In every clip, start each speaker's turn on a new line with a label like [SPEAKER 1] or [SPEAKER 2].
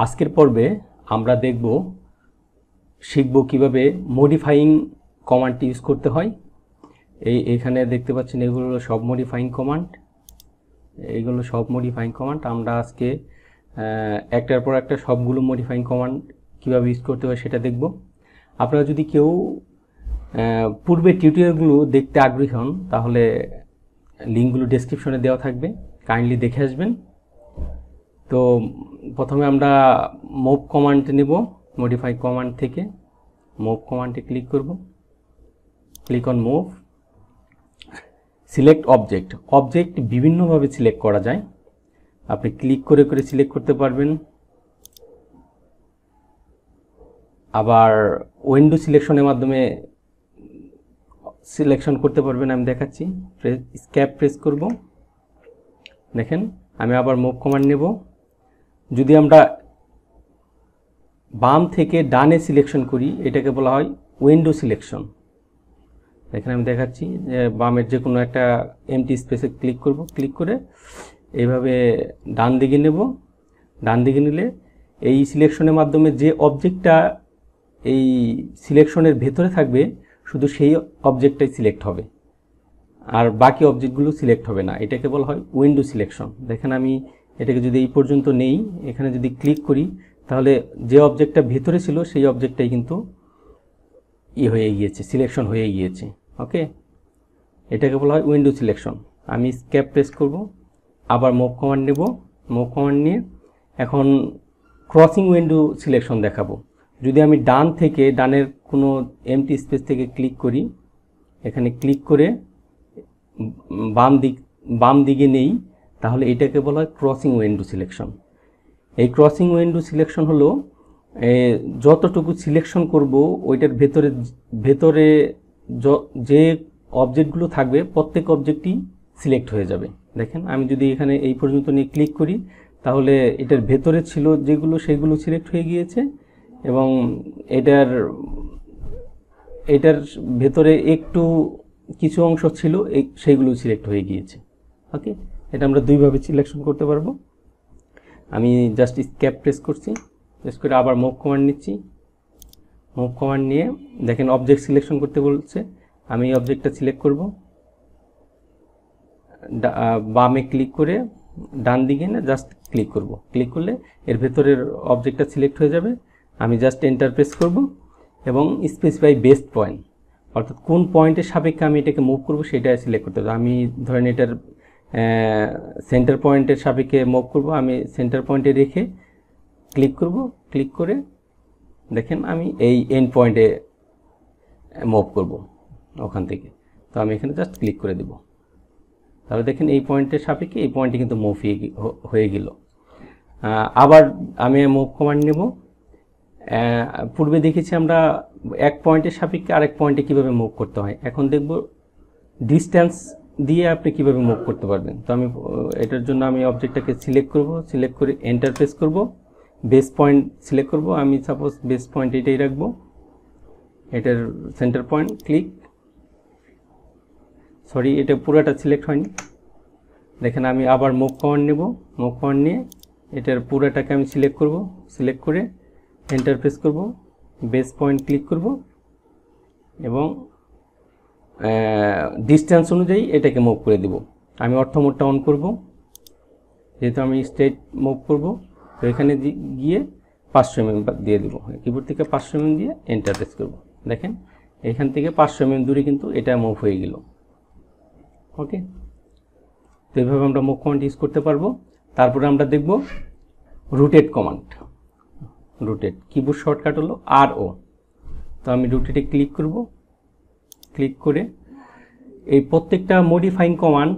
[SPEAKER 1] আজকের পর্বে আমরা দেখব শিখব কিভাবে মডিফাইং কমান্ডটি ইউজ করতে হয়। এখানে দেখতে পাচ্ছেন এগুলো সব মডিফাইং কমান্ড, এইগুলো সব মডিফাইং কমান্ড। আমরা আজকে একটার পর একটা সবগুলো মডিফাইং কমান্ড কিভাবে ইউজ করতে হয় সেটা দেখব। আপনারা যদি কেউ পূর্বের টিউটোরিয়ালগুলো দেখতে আগ্রহী হন তাহলে লিঙ্কগুলো ডেসক্রিপশনে দেওয়া থাকবে, কাইন্ডলি দেখে আসবেন। তো প্রথমে আমরা মুভ কমান্ড নেব, মডিফাই কমান্ড থেকে মুভ কমান্ডে ক্লিক করব, click on move. Select object, object বিভিন্নভাবে সিলেক্ট করা যায়, আপনি ক্লিক করে করে সিলেক্ট করতে পারবেন, আবার উইন্ডো সিলেকশনের মাধ্যমে সিলেকশন করতে পারবেন। আমি দেখাচ্ছি, স্ক্যাপ প্রেস করব, দেখেন আমি আবার মুভ কমান্ড নেব। যদি আমরা বাম থেকে ডানে সিলেকশন করি এটাকে বলা হয় উইন্ডো সিলেকশন। এখানে আমি দেখাচ্ছি যে বামের যে কোনো একটা এমটি স্পেসে ক্লিক করব, ক্লিক করে এইভাবে ডান দিকে নেব। ডান দিকে নিলে এই সিলেকশনের মাধ্যমে যে অবজেক্টটা এই সিলেকশনের ভেতরে থাকবে শুধু সেই অবজেক্টটাই সিলেক্ট হবে, আর বাকি অবজেক্টগুলো সিলেক্ট হবে না। এটাকে বলা হয় উইন্ডো সিলেকশন। দেখেন আমি এটাকে যদি এই পর্যন্ত নেই, এখানে যদি ক্লিক করি তাহলে যে অবজেক্টটা ভেতরে ছিল সেই অবজেক্টটাই কিন্তু হয়ে গিয়েছে, সিলেকশন হয়ে গিয়েছে। ওকে, এটাকে বলা হয় উইন্ডো সিলেকশন। আমি স্ক্যাপ প্রেস করব, আবার মুভ কমান্ড নেব। মুভ কমান্ড নিয়ে এখন ক্রসিং উইন্ডো সিলেকশন দেখাবো। যদি আমি ডান থেকে ডানের কোনো এমটি স্পেস থেকে ক্লিক করি, এখানে ক্লিক করে বাম দিকে নেই, তাহলে এটাকে বলা হয় ক্রসিং উইন্ডো সিলেকশন। এই ক্রসিং উইন্ডো সিলেকশন হলো যতটুকু সিলেকশন করব ওইটার ভেতরে যে অবজেক্টগুলো থাকবে প্রত্যেক অবজেক্টই সিলেক্ট হয়ে যাবে। দেখেন আমি যদি এখানে এই পর্যন্ত নিয়ে ক্লিক করি তাহলে এটার ভেতরে ছিল যেগুলো সেগুলো সিলেক্ট হয়ে গিয়েছে, এবং এটার ভেতরে একটু কিছু অংশ ছিল সেইগুলো সিলেক্ট হয়ে গিয়েছে। ওকে, এটা আমরা দুইভাবে সিলেকশন করতে পারবো। আমি জাস্ট স্ক্যাপ প্রেস করছি, প্রেস করে আবার মুভ কমান্ড নিচ্ছি। মুভ কমান্ড নিয়ে দেখেন অবজেক্ট সিলেকশন করতে বলছে, আমি এই অবজেক্টটা সিলেক্ট করব। বামে ক্লিক করে ডান দিকে না জাস্ট ক্লিক করব, ক্লিক করলে এর ভেতরের অবজেক্টটা সিলেক্ট হয়ে যাবে। আমি জাস্ট এন্টার প্রেস করব এবং স্পেসিফাই বেস্ট পয়েন্ট, অর্থাৎ কোন পয়েন্টের সাপেক্ষে আমি এটাকে মুভ করব সেটা সিলেক্ট করতে হবে। আমি ধরেন এটার সেন্টার পয়েন্টের সাপেক্ষে মুভ করব, আমি সেন্টার পয়েন্টে রেখে ক্লিক করব, ক্লিক করে দেখেন আমি এই এন্ড পয়েন্টে মুভ করব ওখান থেকে। তো আমি এখানে জাস্ট ক্লিক করে দেব, তাহলে দেখেন এই পয়েন্টের সাপেক্ষে এই পয়েন্টে কিন্তু মুভ হয়ে গেল। আবার আমি মুভ কমান্ড নেব। পূর্বে দেখেছি আমরা এক পয়েন্টের সাপেক্ষে আরেক পয়েন্টে কীভাবে মুভ করতে হয়, এখন দেখব ডিস্টেন্স দিয়ে আপনি কিভাবে মুভ করতে পারবেন। তো আমি এটার জন্য আমি অবজেক্টটাকে সিলেক্ট করব, সিলেক্ট করে এন্টার প্রেস করব, বেস পয়েন্ট সিলেক্ট করব। আমি সাপোজ বেস পয়েন্ট এটাই রাখবো, এটার সেন্টার পয়েন্ট ক্লিক, সরি এটা পুরোটা সিলেক্ট হয়নি। দেখেন আমি আবার মুভ কমান্ড নেব, মুভ কমান্ড নিয়ে এটার পুরোটাকে আমি সিলেক্ট করব, সিলেক্ট করে এন্টার প্রেস করব, বেস পয়েন্ট ক্লিক করব এবং ডিস্টেন্স অনুযায়ী এটাকে মুভ করে দেব। আমি অর্থ মোডটা অন করব, যেহেতু আমি স্ট্রেট মুভ করব। তো এখানে গিয়ে 500 mm দিয়ে দেবো, কিবোর্ড থেকে 500 mm দিয়ে এন্টার প্রেস করব। দেখেন এখান থেকে 500 mm দূরে কিন্তু এটা মুভ হয়ে গেল। ওকে, তো এইভাবে আমরা মুভ কমান্ড ইউজ করতে পারবো। তারপরে আমরা দেখব rotate command. Rotate keyboard shortcut হলো RO। তো আমি রোটেটে ক্লিক করব, ক্লিক করে এই প্রত্যেকটা মডিফাইং কমান্ড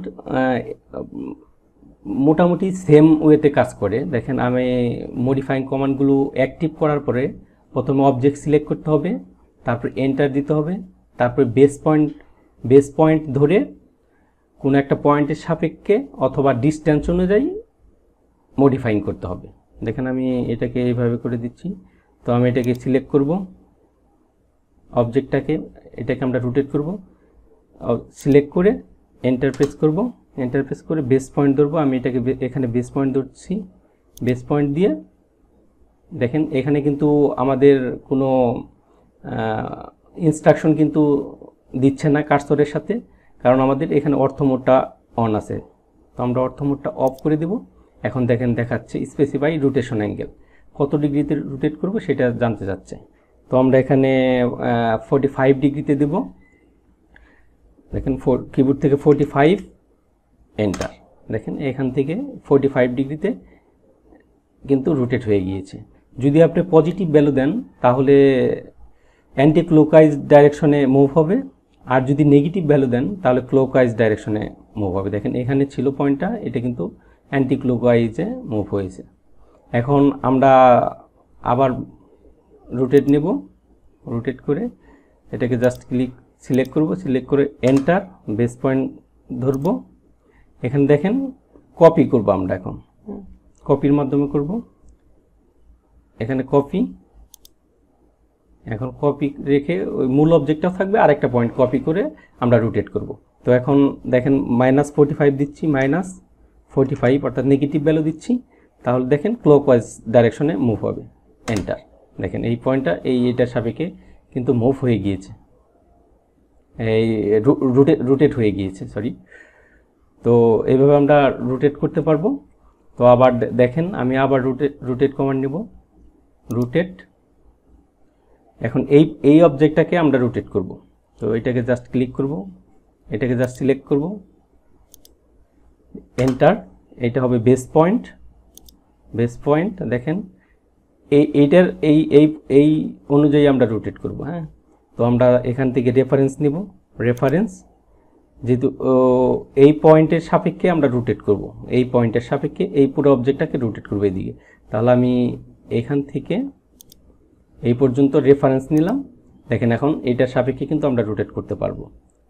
[SPEAKER 1] মোটামুটি সেম ওয়েতে কাজ করে। দেখেন আমি মডিফাইং কমান্ডগুলো অ্যাক্টিভ করার পরে প্রথমে অবজেক্ট সিলেক্ট করতে হবে, তারপরে এন্টার দিতে হবে, তারপরে বেস পয়েন্ট ধরে কোনো একটা পয়েন্টের সাপেক্ষে অথবা ডিস্টেন্স অনুযায়ী মডিফাইং করতে হবে। দেখেন আমি এটাকে এইভাবে করে দিচ্ছি। তো আমি এটাকে সিলেক্ট করব, অবজেক্টটাকে এটাকে আমরা রোটেট করব, সিলেক্ট করে এন্টার প্রেস করব, এন্টার প্রেস করে বেস পয়েন্ট ধরবো। আমি এটাকে এখানে বেস পয়েন্ট ধরছি, বেস পয়েন্ট দিয়ে দেখেন এখানে কিন্তু আমাদের কোনো ইনস্ট্রাকশন কিন্তু দিচ্ছে না কার্সরের সাথে, কারণ আমাদের এখানে অর্থ মোডটা অন আছে। তো আমরা অর্থ মোডটা অফ করে দেব। এখন দেখেন দেখাচ্ছে স্পেসিফাই রোটেশন অ্যাঙ্গেল, কত ডিগ্রিতে রোটেট করব সেটা জানতে চাচ্ছে। তো আমরা এখানে 45 ডিগ্রিতে দেব। দেখেন কিবোর্ড থেকে 45 এন্টার। দেখেন এখান থেকে 45 ডিগ্রিতে কিন্তু রোটেট হয়ে গিয়েছে। যদি আপনি পজিটিভ ভ্যালু দেন তাহলে অ্যান্টি ক্লকওয়াইজ ডাইরেকশনে মুভ হবে, আর যদি নেগেটিভ ভ্যালু দেন তাহলে ক্লকওয়াইজ ডাইরেকশনে মুভ হবে। দেখেন এখানে ছিল পয়েন্টটা, এটা কিন্তু অ্যান্টি ক্লকওয়াইজে মুভ হয়েছে। এখন আমরা আবার রোটেট নেব, রোটেট করে এটাকে জাস্ট সিলেক্ট করব, সিলেক্ট করে এন্টার, বেস পয়েন্ট ধরব। এখানে দেখেন কপি করব আমরা, এখন কপির মাধ্যমে করব। এখানে কপি, এখন কপি রেখে ওই মূল অবজেক্টটা থাকবে, আর একটা পয়েন্ট কপি করে আমরা রোটেট করব। তো এখন দেখেন -45 দিচ্ছি, -45 অর্থাৎ নেগেটিভ ভ্যালু দিচ্ছি, তাহলে দেখেন ক্লকওয়াইজ ডাইরেকশনে মুভ হবে। এন্টার। দেখেন এই পয়েন্টটা এটার সাপেক্ষে কিন্তু মুভ হয়ে গিয়েছে, এই রোটেট হয়ে গিয়েছে, সরি। তো এইভাবে আমরা রোটেট করতে পারবো। তো আবার দেখেন আমি আবার রোটেট কমান্ড নেব, রোটেট। এখন এই অবজেক্টটাকে আমরা রোটেট করব। তো এটাকে জাস্ট ক্লিক করব, এটাকে জাস্ট সিলেক্ট করব, এন্টার। এটা হবে বেস পয়েন্ট, বেস পয়েন্ট। দেখেন এইটার এই অনুযায়ী আমরা রোটেট করব। হ্যাঁ, তো আমরা এখান থেকে রেফারেন্স নিব, রেফারেন্স, যেহেতু এই পয়েন্টের সাপেক্ষে আমরা রোটেট করব, এই পয়েন্টের সাপেক্ষে এই পুরো অবজেক্টটাকে রোটেট করব এদিকে। তাহলে আমি এখান থেকে এই পর্যন্ত রেফারেন্স নিলাম। দেখেন এখন এটার সাপেক্ষে কিন্তু আমরা রোটেট করতে পারবো।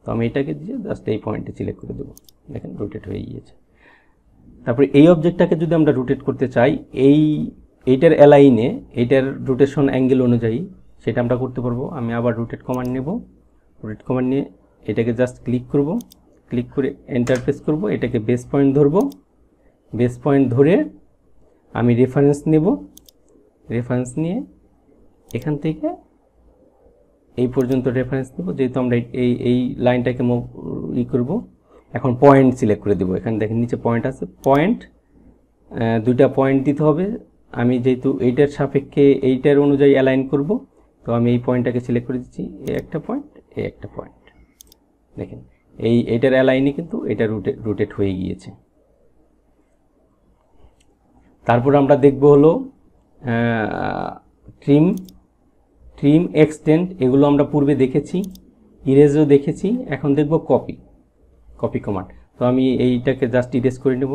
[SPEAKER 1] তো আমি এটাকে দিয়ে জাস্ট এই পয়েন্টে সিলেক্ট করে দেবো। দেখেন রোটেট হয়ে গিয়েছে। তারপরে এই অবজেক্টটাকে যদি আমরা রোটেট করতে চাই এইটার অ্যালাইনে, এইটার রোটেশন অ্যাঙ্গেল অনুযায়ী, সেটা আমরা করতে পারবো। আমি আবার রোটেট কমান্ড নেব, রোটেট কমান্ড নিয়ে এটাকে জাস্ট ক্লিক করব, ক্লিক করে এন্টার প্রেস করব। এটাকে বেস পয়েন্ট ধরব, বেস পয়েন্ট ধরে আমি রেফারেন্স নেব, রেফারেন্স নিয়ে এখান থেকে এই পর্যন্ত রেফারেন্স নেব, যেহেতু আমরা এই লাইনটাকে করব। এখন পয়েন্ট সিলেক্ট করে দেব। এখানে দেখেন নিচে পয়েন্ট আছে, পয়েন্ট দুইটা পয়েন্ট দিতে হবে। আমি যেহেতু এইটার সাপেক্ষে এইটার অনুযায়ী অ্যালাইন করব, তো আমি এই পয়েন্টটাকে সিলেক্ট করে দিচ্ছি, এই একটা পয়েন্ট, এই একটা পয়েন্ট। দেখেন এইটার অ্যালাইনে কিন্তু এটা রোটেট হয়ে গিয়েছে। তারপর আমরা দেখব হলো ট্রিম এক্সটেন্ড, এগুলো আমরা পূর্বে দেখেছি, ইরেজও দেখেছি। এখন দেখব কপি কমান্ড। তো আমি এইটাকে জাস্ট ইরেজ করে নেব,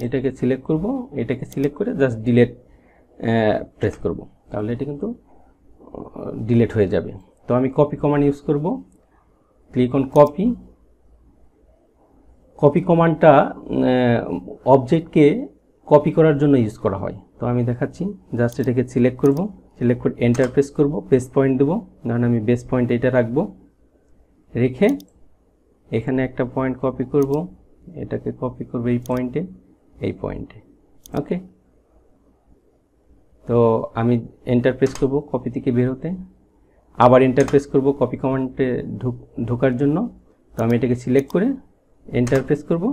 [SPEAKER 1] এটাকে সিলেক্ট করব, এটাকে সিলেক্ট করে জাস্ট ডিলিট প্রেস করব, তাহলে এটা কিন্তু ডিলিট হয়ে যাবে। তো আমি কপি কমান্ড ইউজ করব, ক্লিক অন কপি কমান্ডটা অবজেক্টকে কপি করার জন্য ইউজ করা হয়। তো আমি দেখাচ্ছি, জাস্ট এটাকে সিলেক্ট করব, সিলেক্ট করে এন্টার প্রেস করব, বেস পয়েন্ট দেবো। ধরুন আমি বেস পয়েন্ট এটা রাখবো, রেখে এখানে একটা পয়েন্ট কপি করব, এটাকে কপি করব এই পয়েন্টে, ওকে। তো আমি এন্টার প্রেস করব কপি থেকে বের হতে, আবার এন্টার প্রেস করব কপি কমান্ডে ঢোকার জন্য। তো আমি এটাকে সিলেক্ট করে এন্টার প্রেস করব,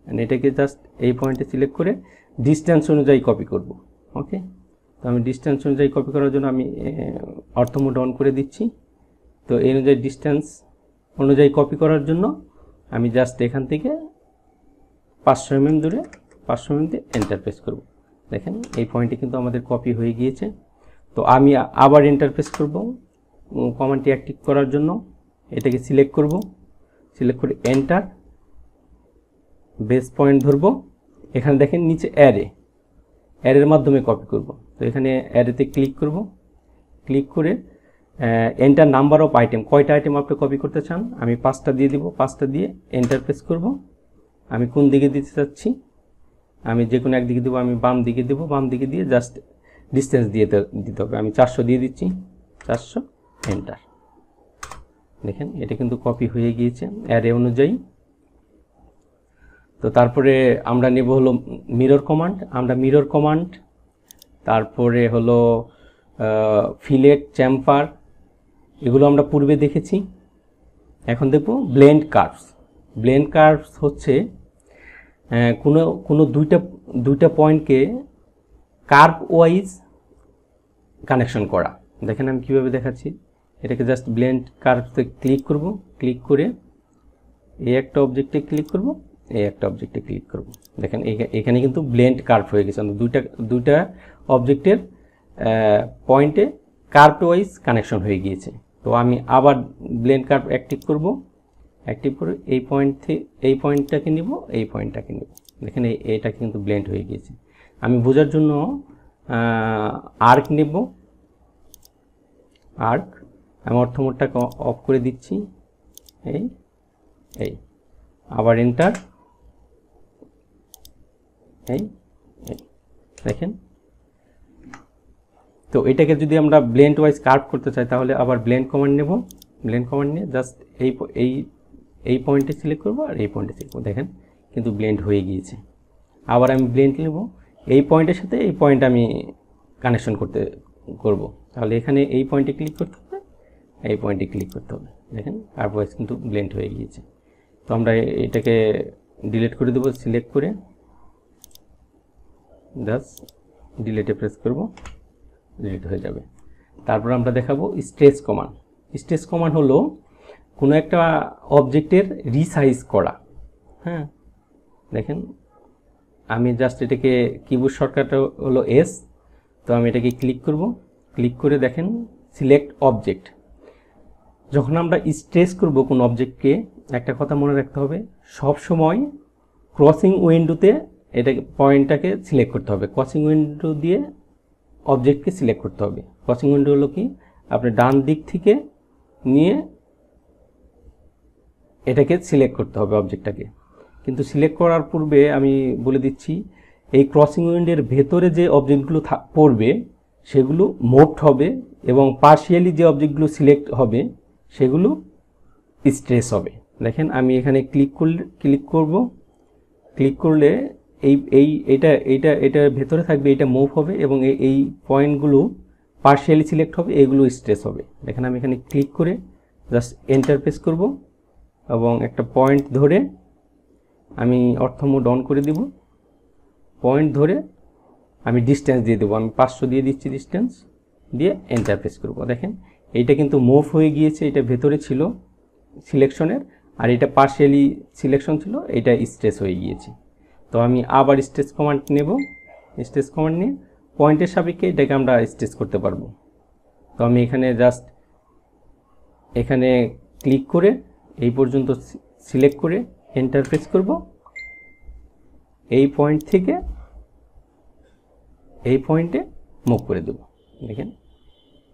[SPEAKER 1] এটাকে জাস্ট এই পয়েন্টে সিলেক্ট করে ডিস্টেন্স অনুযায়ী কপি করব, ওকে। তো আমি ডিস্টেন্স অনুযায়ী কপি করার জন্য আমি অর্থ মোড অন করে দিচ্ছি। তো এই অনুযায়ী ডিস্টেন্স অনুযায়ী কপি করার জন্য আমি জাস্ট এখান থেকে 500 mm দূরে 500 mm দিয়ে এন্টার প্রেস করব। দেখেন এই পয়েন্টে কিন্তু আমাদের কপি হয়ে গিয়েছে। তো আমি আবার এন্টার প্রেস করব কমান্ডটি অ্যাক্টিভ করার জন্য। এটাকে সিলেক্ট করব, সিলেক্ট করে এন্টার, বেস পয়েন্ট ধরব। এখানে দেখেন নিচে অ্যারের মাধ্যমে কপি করব। তো এখানে অ্যারেতে ক্লিক করব, ক্লিক করে এন্টার নাম্বার অফ আইটেম, কয়টা আইটেম আপনি কপি করতে চান, আমি 5টা দিয়ে দিব। 5টা দিয়ে এন্টার প্রেস করব। আমি কোন দিকে দিতে চাচ্ছি, আমি যে কোনো একদিকে দেবো, আমি বাম দিকে দেবো। বাম দিকে দিয়ে জাস্ট ডিস্টেন্স দিতে হবে। আমি 400 দিয়ে দিচ্ছি, 400, এন্টার। দেখেন এটা কিন্তু কপি হয়ে গিয়েছে অ্যারে অনুযায়ী। তো তারপরে আমরা নেব হলো মিরর কমান্ড। আমরা মিরর কমান্ড, তারপরে হলো ফিলেট, চ্যাম্পার, এগুলো আমরা পূর্বে দেখেছি। এখন দেখব ব্লেন্ড কার্ভস। ব্লেন্ড কার্ভস হচ্ছে কোনো দুইটা পয়েন্টকে কার্ভ ওয়াইজ কানেকশন করা। দেখেন আমি কীভাবে দেখাচ্ছি। এটাকে জাস্ট ব্লেন্ড কার্ভসে ক্লিক করব, ক্লিক করে এই একটা অবজেক্টে ক্লিক করব, এই একটা অবজেক্টে ক্লিক করব। দেখেন এখানে কিন্তু ব্লেন্ড কার্ভ হয়ে গেছে, দুইটা অবজেক্টের পয়েন্টে কার্ভ ওয়াইজ কানেকশন হয়ে গিয়েছে। তো আমি আবার ব্লেন্ড কার্ভ অ্যাক্টিভ করব, অ্যাক্টিভ করে এই পয়েন্টটাকে নিব, এই পয়েন্টটাকে নিব। দেখেন এইটা কিন্তু ব্লেন্ড হয়ে গিয়েছে। আমি বোঝার জন্য আর্ক নেব, আর্ক আমি অর্থমোডটাকে অফ করে দিচ্ছি, এই আবার এন্টার, এই দেখেন। তো এটাকে যদি আমরা ব্লেন্ড ওয়াইজ কার্ভ করতে চাই তাহলে আবার ব্লেন্ড কমান্ড নেব, ব্লেন্ড কমান্ড নিয়ে জাস্ট এই পয়েন্টে সিলেক্ট করব আর এই পয়েন্টে সিলেক্ট করব। দেখেন কিন্তু ব্লেন্ড হয়ে গিয়েছে। আবার আমি ব্লেন্ড নেব, এই পয়েন্টের সাথে এই পয়েন্ট আমি কানেকশন করব। তাহলে এখানে এই পয়েন্টে ক্লিক করতে হবে, এই পয়েন্টে ক্লিক করতে হবে। দেখেন কার্ভ ওয়াইজ কিন্তু ব্লেন্ড হয়ে গিয়েছে। তো আমরা এটাকে ডিলিট করে দেব, সিলেক্ট করে জাস্ট ডিলিটে প্রেস করব, ডিলিট হয়ে যাবে। তারপর আমরা দেখাবো স্ট্রেচ কমান্ড। স্ট্রেচ কমান্ড হলো কোনো একটা অবজেক্টের রিসাইজ করা। হ্যাঁ, দেখেন আমি জাস্ট এটাকে কিবোর্ড শর্টকাট হলো এস। তো আমি এটাকে ক্লিক করব, ক্লিক করে দেখেন সিলেক্ট অবজেক্ট। যখন আমরা স্ট্রেচ করব কোন অবজেক্টকে, একটা কথা মনে রাখতে হবে, সব সময় ক্রসিং উইন্ডোতে এটাকে পয়েন্টটাকে সিলেক্ট করতে হবে। ক্রসিং উইন্ডো দিয়ে অবজেক্টকে সিলেক্ট করতে হবে। ক্রসিং উইন্ডো হলো কি, আপনি ডান দিক থেকে নিয়ে এটাকে সিলেক্ট করতে হবে অবজেক্টটাকে। কিন্তু সিলেক্ট করার পূর্বে আমি বলে দিচ্ছি, এই ক্রসিং উইন্ডোর ভেতরে যে অবজেক্টগুলো পড়বে সেগুলো মুভড হবে এবং পার্শিয়ালি যে অবজেক্টগুলো সিলেক্ট হবে সেগুলো স্ট্রেচ হবে। দেখেন আমি এখানে ক্লিক করব, ক্লিক করলে এইটা ভেতরে থাকবে, এটা মুভ হবে এবং এই পয়েন্টগুলো পার্শিয়ালি সিলেক্ট হবে, এগুলো স্ট্রেচ হবে। দেখেন আমি এখানে ক্লিক করে জাস্ট এন্টার প্রেস করব এবং একটা পয়েন্ট ধরে আমি অর্থ মোড অন করে দিব। পয়েন্ট ধরে আমি ডিস্টেন্স দিয়ে দেবো, আমি 500 দিয়ে দিচ্ছি, ডিস্টেন্স দিয়ে এন্টার প্রেস করব। দেখেন এইটা কিন্তু মুভ হয়ে গিয়েছে, এটা ভেতরে ছিল সিলেকশনের আর এটা পার্শিয়ালি সিলেকশন ছিল, এটা স্ট্রেচ হয়ে গিয়েছে। তো আমি আবার স্ট্রেচ কমান্ড নেব, স্ট্রেচ কমান্ড নিয়ে পয়েন্টের সাপেক্ষে এটাকে আমরা স্ট্রেচ করতে পারবো। তো আমি এখানে জাস্ট এখানে ক্লিক করে এই পর্যন্ত সিলেক্ট করে এন্টার প্রেস করব। এই পয়েন্ট থেকে এই পয়েন্টে মুভ করে দেব। দেখেন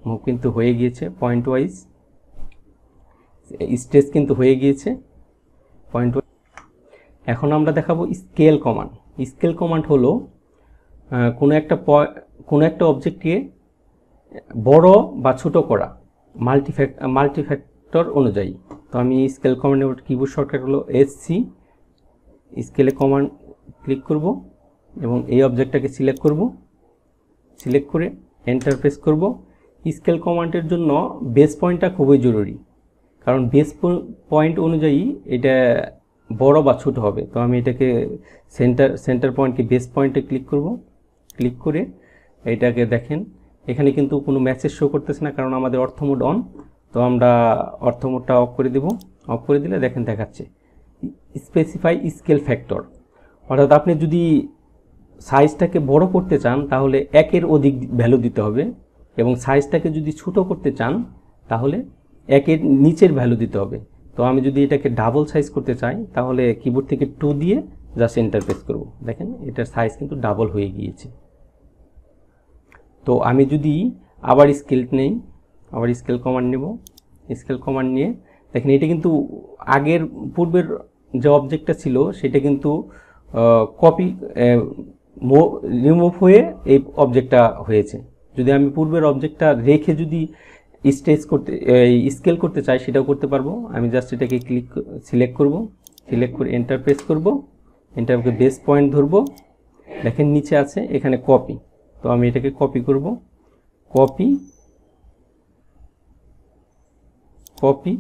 [SPEAKER 1] মুভ কিন্তু হয়ে গিয়েছে, পয়েন্ট ওয়াইজ স্ট্রেচ কিন্তু হয়ে গিয়েছে পয়েন্ট ওয়াইজ। এখন আমরা দেখাবো স্কেল কমান্ড। স্কেল কমান্ড হলো কোনো একটা অবজেক্টকে বড় বা ছোট করা মাল্টিফ্যাক্টর অনুযায়ী। তো আমি স্কেল কমান্ডের কিবোর্ড শর্টকাট হলো এসসি। স্কেলে কমান্ড ক্লিক করব এবং এই অবজেক্টটাকে সিলেক্ট করব, সিলেক্ট করে এন্টার প্রেস করব। স্কেল কমান্ডের জন্য বেস পয়েন্টটা খুবই জরুরি, কারণ বেস পয়েন্ট অনুযায়ী এটা বড় বা ছোট হবে। তো আমি এটাকে সেন্টার পয়েন্টকে বেস পয়েন্টে ক্লিক করব, ক্লিক করে এটাকে দেখেন এখানে কিন্তু কোনো মেসেজ শো করতেছে না, কারণ আমাদের অর্থ মোড অন। তো আমরা অর্থ মোডটা অফ করে দেব, অফ করে দিলে দেখেন দেখাচ্ছে স্পেসিফাই স্কেল ফ্যাক্টর। অর্থাৎ আপনি যদি সাইজটাকে বড় করতে চান তাহলে 1-এর অধিক ভ্যালু দিতে হবে এবং সাইজটাকে যদি ছোট করতে চান তাহলে 1-এর নিচের ভ্যালু দিতে হবে। তো আমি যদি এটাকে ডাবল সাইজ করতে চাই তাহলে কিবোর্ড থেকে 2 দিয়ে জাস্ট এন্টার প্রেস করব। দেখেন এটার সাইজ কিন্তু ডাবল হয়ে গিয়েছে। তো আমি যদি আবার স্কেল নেই, আবার স্কেল কমান্ড নেব, স্কেল কমান্ড নিয়ে দেখেন এটা কিন্তু আগের পূর্বের যে অবজেক্টটা ছিল সেটা কিন্তু কপি রিমুভ হয়ে এই অবজেক্টটা হয়েছে। যদি আমি পূর্বের অবজেক্টটা রেখে যদি স্কেল করতে চাই সেটাও করতে পারবো। আমি জাস্ট এটাকে সিলেক্ট করব, সিলেক্ট করে এন্টার প্রেস করব, এন্টারকে বেস পয়েন্ট ধরবো, দেখেন নিচে আছে এখানে কপি, তো আমি এটাকে কপি করব, কপি কপি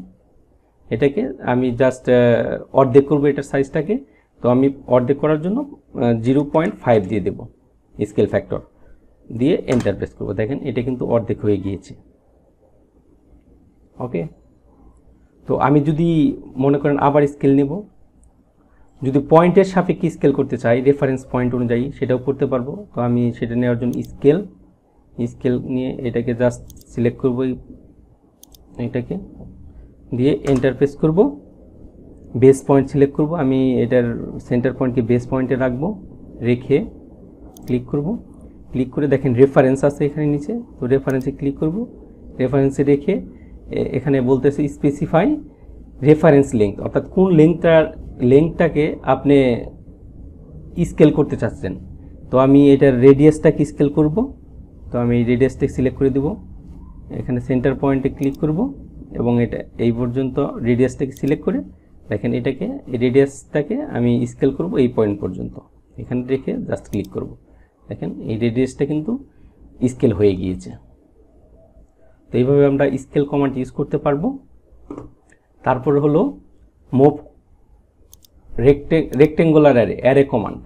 [SPEAKER 1] এটাকে আমি জাস্ট অর্ধেক করব এটার সাইজটাকে, তো আমি অর্ধেক করার জন্য 0.5 দিয়ে দেব স্কেল ফ্যাক্টর দিয়ে এন্টার প্রেস করব। দেখেন এটা কিন্তু অর্ধেক হয়ে গিয়েছে। ওকে, তো আমি যদি মনে করেন আবার স্কেল নেব, যদি পয়েন্টের সাপেক্ষে স্কেল করতে চাই রেফারেন্স পয়েন্ট অনুযায়ী সেটাও করতে পারবো। তো আমি সেটা নেওয়ার জন্য স্কেল নিয়ে এটাকে জাস্ট সিলেক্ট করব, এটাকে দিয়ে এন্টার প্রেস করব, বেস পয়েন্ট সিলেক্ট করব, আমি এটার সেন্টার পয়েন্টকে বেস পয়েন্টে রাখবো, রেখে ক্লিক করব, ক্লিক করে দেখেন রেফারেন্স আছে এখানে নিচে, তো রেফারেন্সে ক্লিক করব, রেফারেন্সে রেখে এখানে বলতেছে স্পেসিফাই রেফারেন্স লেংথ, অর্থাৎ কোন লেংথটাকে আপনি স্কেল করতে চাচ্ছেন। তো আমি এটার রেডিয়াসটাকে স্কেল করব, তো আমি এই রেডিয়াসটাকে সিলেক্ট করে দেব, এখানে সেন্টার পয়েন্টে ক্লিক করব এবং এটা এই পর্যন্ত রেডিয়াসটাকে সিলেক্ট করে দেখেন এটাকে এই রেডিয়াসটাকে আমি স্কেল করব এই পয়েন্ট পর্যন্ত, এখানে রেখে জাস্ট ক্লিক করব। দেখেন এই রেডিয়াসটা কিন্তু স্কেল হয়ে গিয়েছে। তো এইভাবে আমরা স্কেল কমান্ড ইউজ করতে পারবো। তারপর হলো মুভ রেক্টেঙ্গুলার অ্যারে কমান্ড।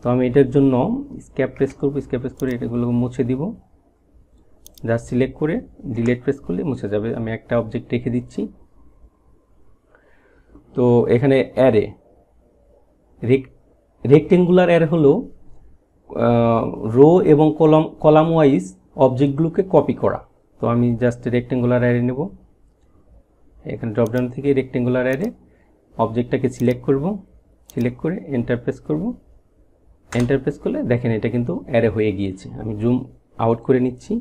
[SPEAKER 1] তো আমি এটার জন্য স্কেপ প্রেস করব, স্কেপ প্রেস করে এটাগুলো মুছে দিব, জাস্ট সিলেক্ট করে ডিলিট প্রেস করলে মুছে যাবে। আমি একটা অবজেক্ট রেখে দিচ্ছি। তো এখানে অ্যারে রেক্টেঙ্গুলার অ্যারে হলো রো এবং কলাম ওয়াইজ অবজেক্টগুলোকে কপি করা। তো আমি জাস্ট রেক্টেঙ্গুলার অ্যারে নেব, এখানে ড্রপডাউন থেকে রেক্টেঙ্গুলার অ্যারে অবজেক্টটাকে সিলেক্ট করব, সিলেক্ট করে এন্টার প্রেস করব, এন্টার প্রেস করলে দেখেন এটা কিন্তু অ্যারে হয়ে গিয়েছে। আমি জুম আউট করে নিচ্ছি,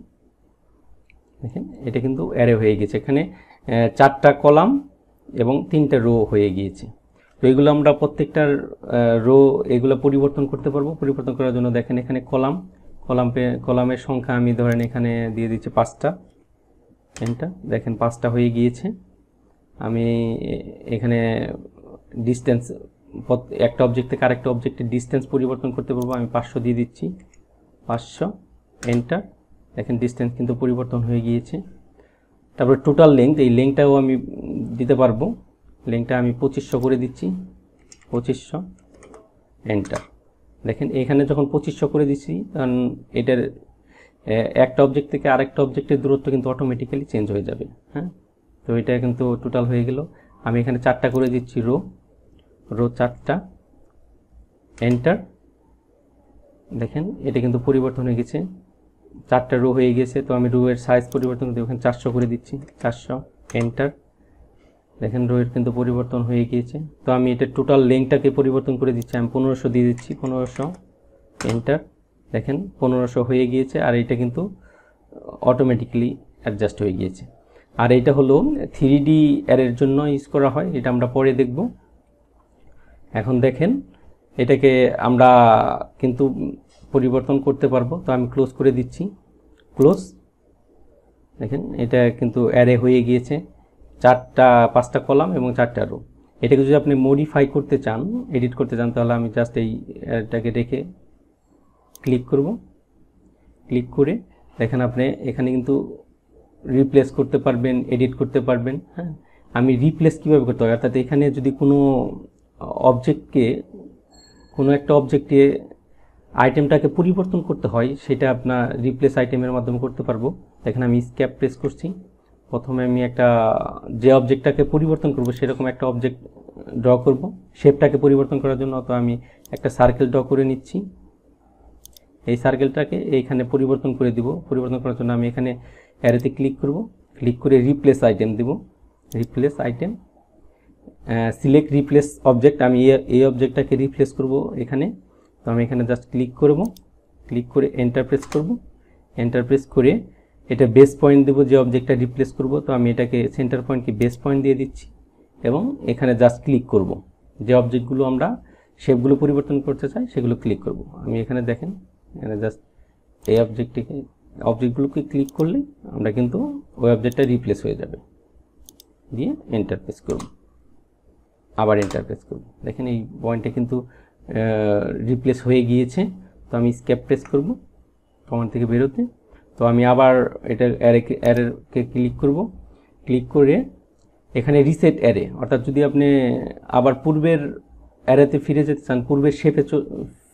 [SPEAKER 1] দেখেন এটা কিন্তু অ্যারে হয়ে গেছে, এখানে 4টা কলাম এবং 3টা রো হয়ে গিয়েছে। তো এগুলো আমরা প্রত্যেকটার রো এগুলো পরিবর্তন করতে পারবো। পরিবর্তন করার জন্য দেখেন এখানে কলামের সংখ্যা আমি ধরেন এখানে দিয়ে দিচ্ছি 5টা, এন্টার, দেখেন 5টা হয়ে গিয়েছে। আমি এখানে ডিস্টেন্স একটা অবজেক্ট থেকে আরেকটা অবজেক্টের ডিস্টেন্স পরিবর্তন করতে পারবো, আমি 500 দিয়ে দিচ্ছি, 500, এন্টার, দেখেন ডিস্টেন্স কিন্তু পরিবর্তন হয়ে গিয়েছে। তারপর টোটাল লেংথ, এই লেংথটাও আমি দিতে পারবো, লেংথটা আমি 2500 করে দিচ্ছি, 2500, এন্টার। দেখেন এখানে যখন 2500 করে দিচ্ছি তখন এটার একটা অবজেক্ট থেকে আরেকটা অবজেক্টের দূরত্ব কিন্তু অটোমেটিক্যালি চেঞ্জ হয়ে যাবে। হ্যাঁ, তো এটা কিন্তু টোটাল হয়ে গেল। আমি এখানে 4টা করে দিচ্ছি রো 4টা, এন্টার, দেখেন এটা কিন্তু পরিবর্তন হয়ে গেছে, 4টা রো হয়ে গেছে। তো আমি রো এর সাইজ পরিবর্তন করে ওখানে 400 করে দিচ্ছি, 400, এন্টার, দেখেন রো এর কিন্তু পরিবর্তন হয়ে গিয়েছে। তো আমি এটা টোটাল লেংথটাকে পরিবর্তন করে দিচ্ছি, আমি 1500 দিয়ে দিচ্ছি, 1500, এন্টার, দেখেন 1500 হয়ে গিয়েছে। আর এটা কিন্তু অটোমেটিক্যালি অ্যাডজাস্ট হয়ে গিয়েছে। আর এটা হলো 3D অ্যারের জন্য ইউজ করা হয়, এটা আমরা পরে দেখব। এখন দেখেন এটাকে আমরা কিন্তু পরিবর্তন করতে পারবো। তো আমি ক্লোজ করে দিচ্ছি, ক্লোজ, দেখেন এটা কিন্তু অ্যারে হয়ে গিয়েছে, 5টা কলাম এবং 4টা রো। এটাকে যদি আপনি মডিফাই করতে চান, এডিট করতে চান, তাহলে আমি জাস্ট এইটাকে রেখে ক্লিক করব, ক্লিক করে দেখেন আপনি এখানে কিন্তু রিপ্লেস করতে পারবেন, এডিট করতে পারবেন। হ্যাঁ, আমি রিপ্লেস কীভাবে করতে হয়, অর্থাৎ এখানে যদি কোনো একটা অবজেক্টে আইটেমটাকে পরিবর্তন করতে হয়, সেটা আপনার রিপ্লেস আইটেমের মাধ্যমে করতে পারবো। দেখেন আমি স্কেপ প্রেস করছি, প্রথমে আমি যে অবজেক্টটাকে পরিবর্তন করব সেরকম একটা অবজেক্ট ড্র করব শেপটাকে পরিবর্তন করার জন্য। তো আমি একটা সার্কেল ড্র করে নিচ্ছি, এই সার্কেলটাকে এইখানে পরিবর্তন করে দিব। পরিবর্তন করার জন্য আমি এখানে অ্যারেতে ক্লিক করব, ক্লিক করে রিপ্লেস আইটেম দেব, replace item, select replace object, আমি এই অবজেক্টটাকে রিপ্লেস করব এখানে। তো আমি এখানে জাস্ট ক্লিক করব, ক্লিক করে এন্টার প্রেস করব, এন্টার প্রেস করে এটা বেস পয়েন্ট দেব যে অবজেক্টটা রিপ্লেস করব। তো আমি এটাকে সেন্টার পয়েন্টকে বেস পয়েন্ট দিয়ে দিচ্ছি এবং এখানে জাস্ট ক্লিক করব, যে অবজেক্টগুলো আমরা শেপগুলো পরিবর্তন করতে চাই সেগুলো ক্লিক করব। আমি এখানে দেখেন এখানে জাস্ট এই অবজেক্টগুলোকে ক্লিক করলে আমরা কিন্তু ওই অবজেক্টটা রিপ্লেস হয়ে যাবে, দিয়ে এন্টার প্রেস করব। আবার এন্টার প্রেস করব। দেখেন এই পয়েন্টে কিন্তু রিপ্লেস হয়ে গিয়েছে। তো আমি স্কেপ প্রেস করব কমান্ড থেকে বেরোতে। তো আমি আবার এটা অ্যারেকে ক্লিক করব, ক্লিক করে এখানে রিসেট অ্যারে, অর্থাৎ যদি আপনি আবার পূর্বের অ্যারেতে ফিরে যেতে চান, পূর্বের শেপে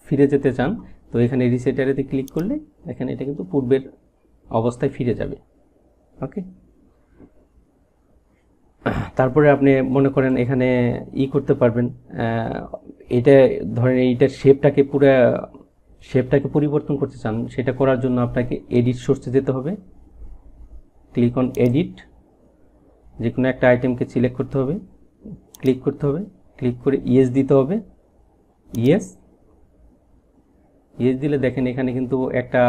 [SPEAKER 1] ফিরে যেতে চান, তো এখানে রিসেট অ্যারেতে ক্লিক করলে এখানে এটা কিন্তু পূর্বের অবস্থায় ফিরে যাবে। ওকে, তারপরে আপনি মনে করেন এখানে করতে পারবেন, এটা ধরেন এইটার শেপটাকে পরিবর্তন করতে চান, সেটা করার জন্য আপনাকে এডিট সোর্সে যেতে হবে, ক্লিক অন এডিট, যে কোনো একটা আইটেমকে সিলেক্ট করতে হবে, ক্লিক করতে হবে, ক্লিক করে ইয়েস দিতে হবে। ইয়েস দিলে দেখেন এখানে কিন্তু একটা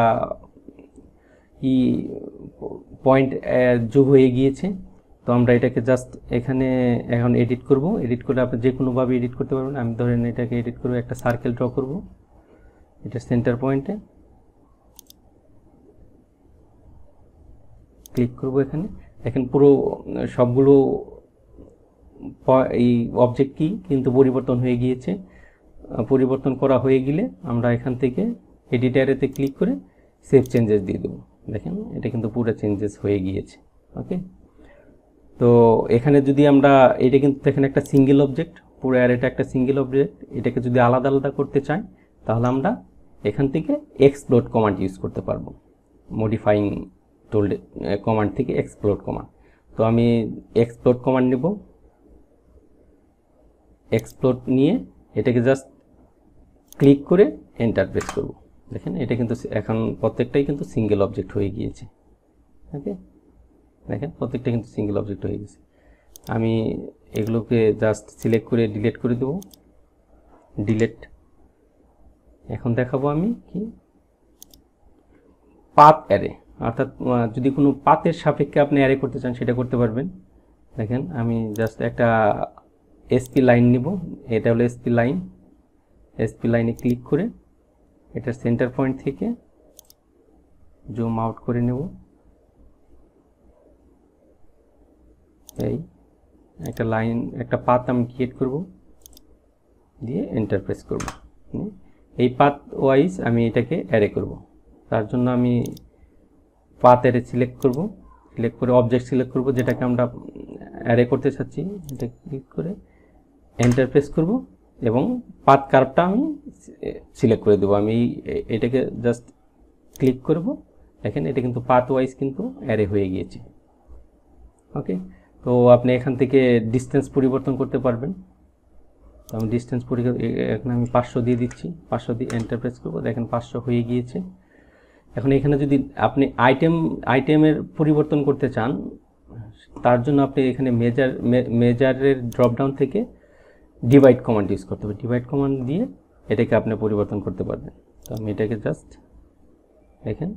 [SPEAKER 1] পয়েন্ট যোগ হয়ে গিয়েছে। তো আমরা এটাকে জাস্ট এখানে এখন এডিট করব। এডিট করে আপনি যে কোনোভাবে এডিট করতে পারবেন। আমি ধরেন এটাকে এডিট করব, একটা সার্কেল ড্র করব এটা সেন্টার পয়েন্টে, ক্লিক করব। এখানে দেখেন পুরো সবগুলো এই অবজেক্ট কি কিন্তু পরিবর্তন হয়ে গিয়েছে। পরিবর্তন করা হয়ে গেলে আমরা এখান থেকে এডিট অ্যারেতে ক্লিক করে সেভ চেঞ্জেস দিয়ে দেবো। দেখেন এটা কিন্তু পুরো চেঞ্জেস হয়ে গিয়েছে। ওকে, তো এখানে যদি আমরা এটা কিন্তু দেখেন একটা সিঙ্গেল অবজেক্ট, পুরো অ্যারেটা একটা সিঙ্গেল অবজেক্ট, এটাকে যদি আলাদা আলাদা করতে চাই তাহলে আমরা এখান থেকে এক্সপ্লোড কমান্ড ইউজ করতে পারবো, মডিফাইং টুল কমান্ড থেকে এক্সপ্লোড কমান্ড। তো আমি এক্সপ্লোড কমান্ড নেব, এক্সপ্লোড নিয়ে এটাকে জাস্ট ক্লিক করে এন্টার প্রেস করব। দেখেন এটা কিন্তু এখন প্রত্যেকটাই কিন্তু সিঙ্গেল অবজেক্ট হয়ে গিয়েছে। ওকে, দেখেন প্রত্যেকটা কিন্তু সিঙ্গেল অবজেক্ট হয়ে গেছে। আমি এগুলোকে জাস্ট সিলেক্ট করে ডিলিট করে দেব, ডিলিট। এখন দেখাবো আমি কি পাথ অ্যারে, অর্থাৎ যদি কোনো পাথের সাপেক্ষে আপনি অ্যারে করতে চান সেটা করতে পারবেন। দেখেন আমি জাস্ট একটা এসপি লাইন নিব, এটা হলো এসপি লাইন। এসপি লাইনে ক্লিক করে এটা সেন্টার পয়েন্ট থেকে জুম আউট করে নেব। এই একটা লাইন, একটা পাথ আমি ক্রিয়েট করব, দিয়ে এন্টার প্রেস করব। এই পাথ ওয়াইজ আমি এটাকে অ্যারে করব। তার জন্য আমি পাথ অ্যারে সিলেক্ট করব, সিলেক্ট করে অবজেক্ট সিলেক্ট করব যেটাকে আমরা অ্যারে করতে চাচ্ছি, এটা ক্লিক করে এন্টার প্রেস করব এবং পাথ কার্ভটা আমি সিলেক্ট করে দেবো। আমি এটাকে জাস্ট ক্লিক করব, দেখেন এটা কিন্তু পাথ ওয়াইজ কিন্তু অ্যারে হয়ে গিয়েছে। ওকে, তো আপনি এখান থেকে ডিস্টেন্স পরিবর্তন করতে পারবেন। তো আমি ডিস্টেন্স এখানে আমি 500 দিয়ে দিচ্ছি, 500 দিয়ে এন্টার প্রেস করব, দেখেন 500 হয়ে গিয়েছে। এখন এখানে যদি আপনি আইটেমের পরিবর্তন করতে চান, তার জন্য আপনি এখানে মেজারের ড্রপডাউন থেকে ডিভাইড কমান্ড ইউজ করতে হবে। ডিভাইড কমান্ড দিয়ে এটাকে আপনি পরিবর্তন করতে পারবেন। তো আমি এটাকে জাস্ট দেখেন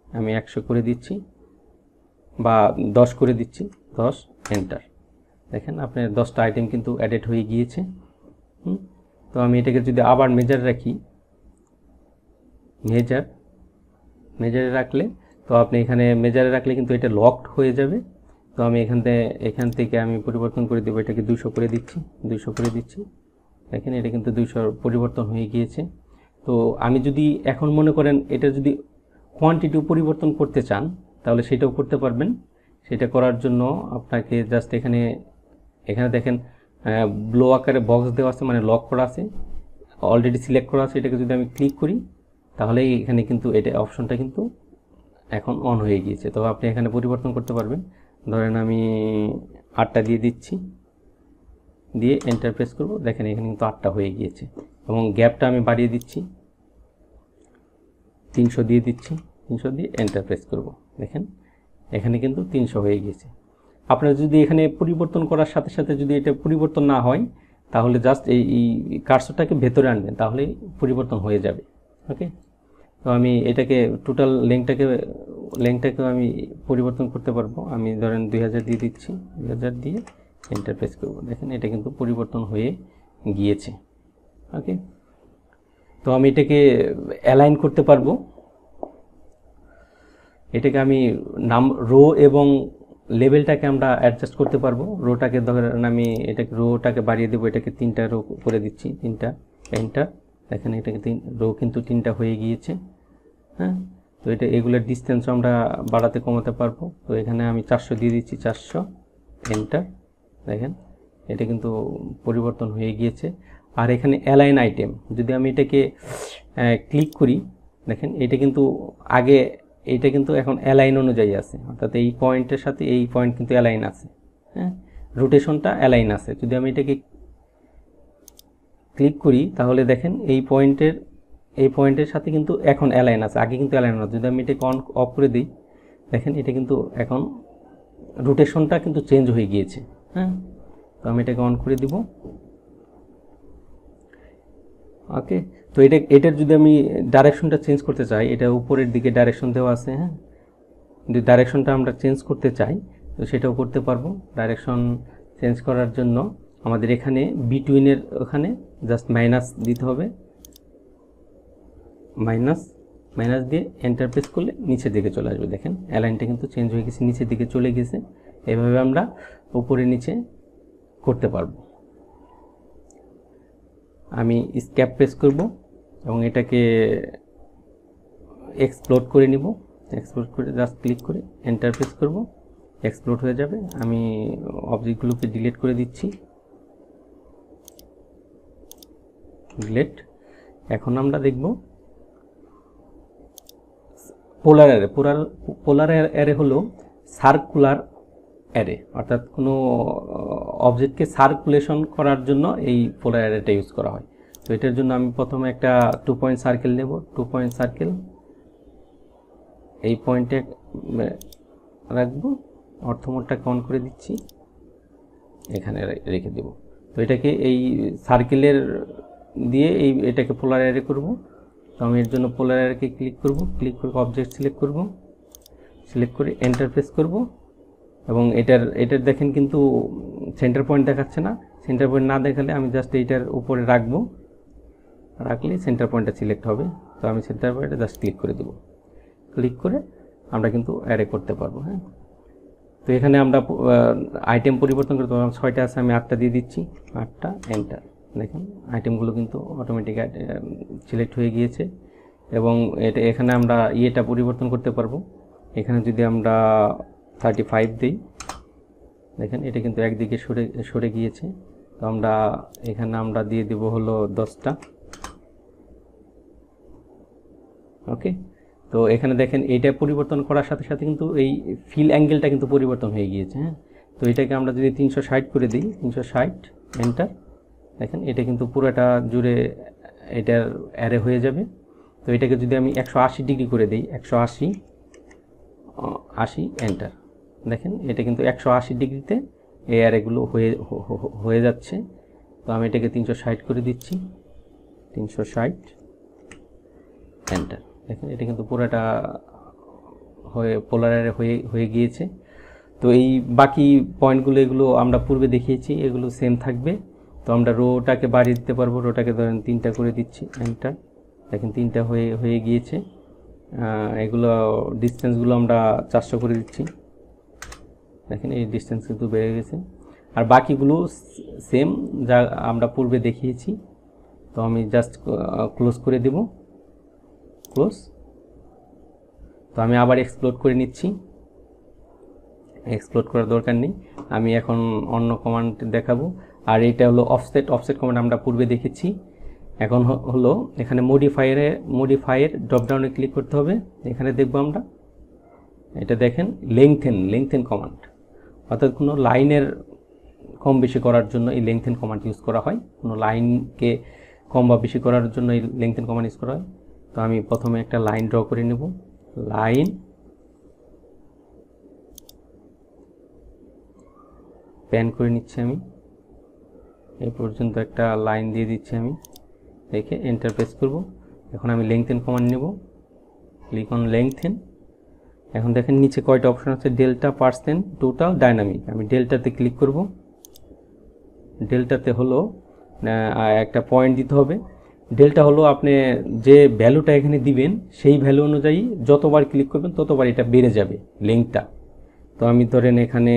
[SPEAKER 1] আমি 100 করে দিচ্ছি বা 10 করে দিচ্ছি, 10 এন্টার। দেখেন আপনার 10টা আইটেম কিন্তু অ্যাডেড হয়ে গিয়েছে। তো আমি এটাকে যদি আবার মেজার রাখি, মেজারে রাখলে, তো আপনি এখানে মেজারে রাখলে কিন্তু এটা লকড হয়ে যাবে। তো আমি এখান থেকে আমি পরিবর্তন করে দেবো, এটাকে 200 করে দিচ্ছি, 200 করে দিচ্ছি। দেখেন এটা কিন্তু 200 পরিবর্তন হয়ে গিয়েছে। তো আমি যদি এখন মনে করেন এটা যদি কোয়ান্টিটিও পরিবর্তন করতে চান তাহলে সেটাও করতে পারবেন। সেটা করার জন্য আপনাকে জাস্ট এখানে দেখেন ব্লো আকারে বক্স দেওয়া আছে, মানে লক করা আছে, অলরেডি সিলেক্ট করা আছে। এটাকে যদি আমি ক্লিক করি তাহলে এখানে কিন্তু এটা অপশনটা কিন্তু এখন অন হয়ে গিয়েছে। তো আপনি এখানে পরিবর্তন করতে পারবেন। ধরেন আমি 8টা দিয়ে দিচ্ছি, দিয়ে এন্টার প্রেস করব, দেখেন এখানে কিন্তু 8টা হয়ে গিয়েছে। এবং গ্যাপটা আমি বাড়িয়ে দিচ্ছি, 300 দিয়ে দিচ্ছি, 300 দিয়ে এন্টার প্রেস করব, দেখেন এখানে কিন্তু 300 হয়ে গিয়েছে। আপনারা যদি এখানে পরিবর্তন করার সাথে সাথে যদি এটা পরিবর্তন না হয় তাহলে জাস্ট এই কার্সরটাকে ভেতরে আনবেন, তাহলেই পরিবর্তন হয়ে যাবে। ওকে, তো আমি এটাকে টোটাল লেংথটাকেও আমি পরিবর্তন করতে পারবো। আমি ধরেন 2000 দিয়ে দিচ্ছি, 2000 দিয়ে এন্টার প্রেস করব, দেখেন এটা কিন্তু পরিবর্তন হয়ে গিয়েছে। ওকে, তো আমি এটাকে অ্যালাইন করতে পারবো। এটাকে আমি রো এবং লেভেলটাকে আমরা অ্যাডজাস্ট করতে পারবো। রোটাকে ধরেন আমি এটাকে রোটাকে বাড়িয়ে দেবো, এটাকে 3টা রো করে দিচ্ছি, 3টা এন্টার। দেখেন এটাকে রো কিন্তু 3টা হয়ে গিয়েছে। হ্যাঁ, তো এটা এগুলোর ডিস্টেন্স আমরা বাড়াতে কমাতে পারবো। তো এখানে আমি 400 দিয়ে দিচ্ছি, 400 এন্টার। দেখেন এটা কিন্তু পরিবর্তন হয়ে গিয়েছে। আর এখানে অ্যালাইন আইটেম যদি আমি এটাকে ক্লিক করি, দেখেন এটা কিন্তু আগে, এইটা কিন্তু এখন অ্যালাইন অনুযায়ী আছে, অর্থাৎ এই পয়েন্টের সাথে এই পয়েন্ট কিন্তু অ্যালাইন আছে। হ্যাঁ, রোটেশনটা অ্যালাইন আছে। যদি আমি এটাকে ক্লিক করি তাহলে দেখেন এই পয়েন্টের সাথে কিন্তু এখন অ্যালাইন আছে, আগে কিন্তু অ্যালাইন না। যদি আমি এটাকে অন অফ করে দিই, দেখেন এটা কিন্তু এখন রোটেশনটা কিন্তু চেঞ্জ হয়ে গিয়েছে। হ্যাঁ, তো আমি এটাকে অন করে দিব। ওকে, তো এটার যদি আমি ডাইরেকশনটা চেঞ্জ করতে চাই, এটা উপরের দিকে ডাইরেকশন দেওয়া আছে। হ্যাঁ, যদি ডাইরেকশনটা আমরা চেঞ্জ করতে চাই তো সেটাও করতে পারবো। ডাইরেকশন চেঞ্জ করার জন্য আমাদের এখানে বিটুইনের ওখানে জাস্ট মাইনাস দিতে হবে, মাইনাস দিয়ে এন্টার প্রেস করলে নিচের দিকে চলে আসবে। দেখেন অ্যালাইনটা কিন্তু চেঞ্জ হয়ে গেছে, নিচের দিকে চলে গেছে। এভাবে আমরা উপরে নিচে করতে পারবো। আমি স্ক্যাপ প্রেস করব এবং এটাকে এক্সপ্লোড করে নিব। এক্সপ্লোড করে জাস্ট ক্লিক করে এন্টার প্রেস করব, এক্সপ্লোড হয়ে যাবে। আমি অবজেক্টগুলোকে ডিলিট করে দিচ্ছি, ডিলিট। এখন আমরা দেখব পোলার অ্যারে। পোলার অ্যারে হলো সার্কুলার অ্যারে, অর্থাৎ কোনো অবজেক্টকে সার্কুলেশন করার জন্য এই পোলার অ্যারেটা ইউজ করা হয়। তো এটার জন্য আমি প্রথমে একটা 2 পয়েন্ট সার্কেল নেব। 2 পয়েন্ট সার্কেল এই পয়েন্টে রাখবো, অর্থমোডটাকে অন করে দিচ্ছি, এখানে রেখে দেব। তো এটাকে এই সার্কেলের দিয়ে এটাকে পোলার অ্যারে করব। তো আমি এর জন্য পোলার অ্যারেকে ক্লিক করব, ক্লিক করে অবজেক্ট সিলেক্ট করব, সিলেক্ট করে এন্টার প্রেস করব এবং এটার দেখেন কিন্তু সেন্টার পয়েন্ট দেখাচ্ছে না। সেন্টার পয়েন্ট না দেখালে আমি জাস্ট এইটার উপরে রাখবো, রাখলে সেন্টার পয়েন্টটা সিলেক্ট হবে। তো আমি সেন্টার পয়েন্টে জাস্ট ক্লিক করে দেব, ক্লিক করে আমরা কিন্তু অ্যারে করতে পারবো। হ্যাঁ, তো এখানে আমরা আইটেম পরিবর্তন করতে পারবো। 6টা আছে, আমি 8টা দিয়ে দিচ্ছি, 8টা এন্টার। দেখেন আইটেমগুলো কিন্তু অটোমেটিক সিলেক্ট হয়ে গিয়েছে এবং এখানে আমরা ইয়েটা পরিবর্তন করতে পারবো। এখানে যদি আমরা 35 দিই, দেখেন এটা কিন্তু একদিকে সরে গিয়েছে। তো এখানে আমরা দিয়ে দেব হলো 10টা। ওকে, তো এখানে দেখেন এটা পরিবর্তন করার সাথে সাথে কিন্তু এই ফিল অ্যাঙ্গেলটা কিন্তু পরিবর্তন হয়ে গিয়েছে। হ্যাঁ, তো এটাকে আমরা যদি 360 করে দিই, 360 এন্টার, দেখেন এটা কিন্তু পুরোটা জুড়ে এটার অ্যারে হয়ে যাবে। তো এটাকে যদি আমি 180 ডিগ্রি করে দিই, 180 এন্টার, দেখেন এটা কিন্তু 180 ডিগ্রিতে এই অ্যারেগুলো হয়ে যাচ্ছে। তো আমি এটাকে 360 করে দিচ্ছি, 360 এন্টার। দেখেন এটা কিন্তু পুরোটা পোলার অ্যারে হয়ে গিয়েছে। তো এই বাকি পয়েন্টগুলো এগুলো আমরা পূর্বে দেখিয়েছি, এগুলো সেম থাকবে। তো আমরা রোটাকে বাড়িয়ে দিতে পারবো, রোটাকে ধরেন 3টা করে দিচ্ছি, এন্টার। দেখেন 3টা হয়ে গিয়েছে। এগুলো ডিস্টেন্সগুলো আমরা 400 করে দিচ্ছি, দেখেন এই ডিস্টেন্স কিন্তু বেড়ে গেছে। আর বাকিগুলো সেম যা আমরা পূর্বে দেখিয়েছি। তো আমি জাস্ট ক্লোজ করে দেব, ক্লোজ। তো আমি আবার এক্সপ্লোড করে নিচ্ছি, এক্সপ্লোড করার দরকার নেই, আমি এখন অন্য কমান্ড দেখাবো। আর এটা হলো অফসেট কমান্ড আমরা পূর্বে দেখেছি। এখন হলো এখানে মডিফায়ার ড্রপডাউনে ক্লিক করতে হবে। এখানে দেখব আমরা এটা দেখেন লেংথেন কমান্ড, অর্থাৎ কোনো লাইনের কম বেশি করার জন্য এই লেংথেন কমান্ড ইউজ করা হয়। কোনো লাইনকে কম বা বেশি করার জন্য এই লেংথেন কমান্ড ইউজ করা হয়। তো আমি প্রথমে একটা লাইন ড্র করে নেব, লাইন, প্যান করে নিচ্ছি, আমি এই পর্যন্ত একটা লাইন দিয়ে দিচ্ছি, আমি দেখে এন্টার প্রেস করব। এখন আমি লেংথেন কমান্ড নেব, ক্লিক অন লেংথেন। এখন দেখেন নিচে কয়টা অপশন আছে, ডেল্টা, পার্সেন্ট, টোটাল, ডাইনামিক। আমি ডেল্টাতে ক্লিক করব। ডেল্টাতে হলো একটা পয়েন্ট দিতে হবে। ডেল্টা হলো আপনি যে ভ্যালুটা এখানে দিবেন সেই ভ্যালু অনুযায়ী যতবার ক্লিক করবেন ততবার এটা বেড়ে যাবে লেংথটা। তো আমি ধরেন এখানে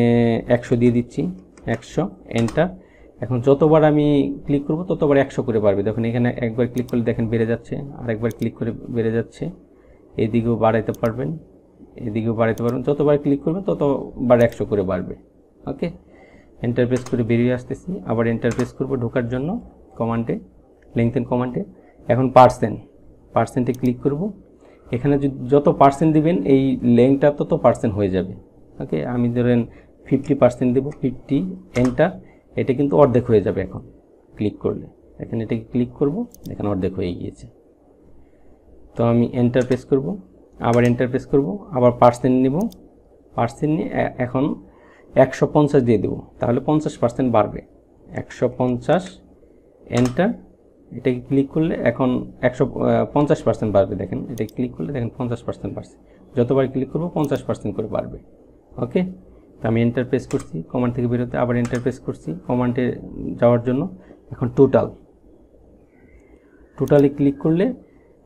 [SPEAKER 1] 100 দিয়ে দিচ্ছি, 100 এন্টার। এখন যতবার আমি ক্লিক করব ততবার 100 করে বাড়বে। দেখুন এখানে একবার ক্লিক করলে দেখেন বেড়ে যাচ্ছে, আরেকবার ক্লিক করে বেড়ে যাচ্ছে। এদিকেও বাড়াইতে পারবেন, এদিকেও বাড়াইতে পারবেন, যতবার ক্লিক করবেন ততবার 100 করে বাড়বে। ওকে, এন্টার প্রেস করে বেরিয়ে আসতেছি, আবার এন্টার প্রেস করব ঢোকার জন্য কমান্ডে, লেংথেন কমান্ডে। এখন পার্সেন্টে ক্লিক করব। এখানে যত পার্সেন্ট দিবেন এই লেংথটা তত পার্সেন্ট হয়ে যাবে। ওকে, আমি ধরেন 50% দেব, 50 এন্টার। এটা কিন্তু অর্ধেক হয়ে যাবে এখন ক্লিক করলে। এখানে এটাকে ক্লিক করব, এখানে অর্ধেক হয়ে গিয়েছে। তো আমি এন্টার প্রেস করব, আবার এন্টার প্রেস করব, আবার পার্সেন্ট নিব, পার্সেন্ট নিয়ে এখন 150 দিয়ে দেব, তাহলে 50% বাড়বে। 150 এন্টার, এটাকে ক্লিক করলে এখন 150% বাড়বে। দেখেন এটা ক্লিক করলে দেখেন 50% বাড়ছে। যতবার ক্লিক করব 50% করে বাড়বে। ওকে, তো আমি এন্টার প্রেস করছি কমান্ড থেকে বেরোতে, আবার এন্টার প্রেস করছি কমান্ডে যাওয়ার জন্য। এখন টোটালে ক্লিক করলে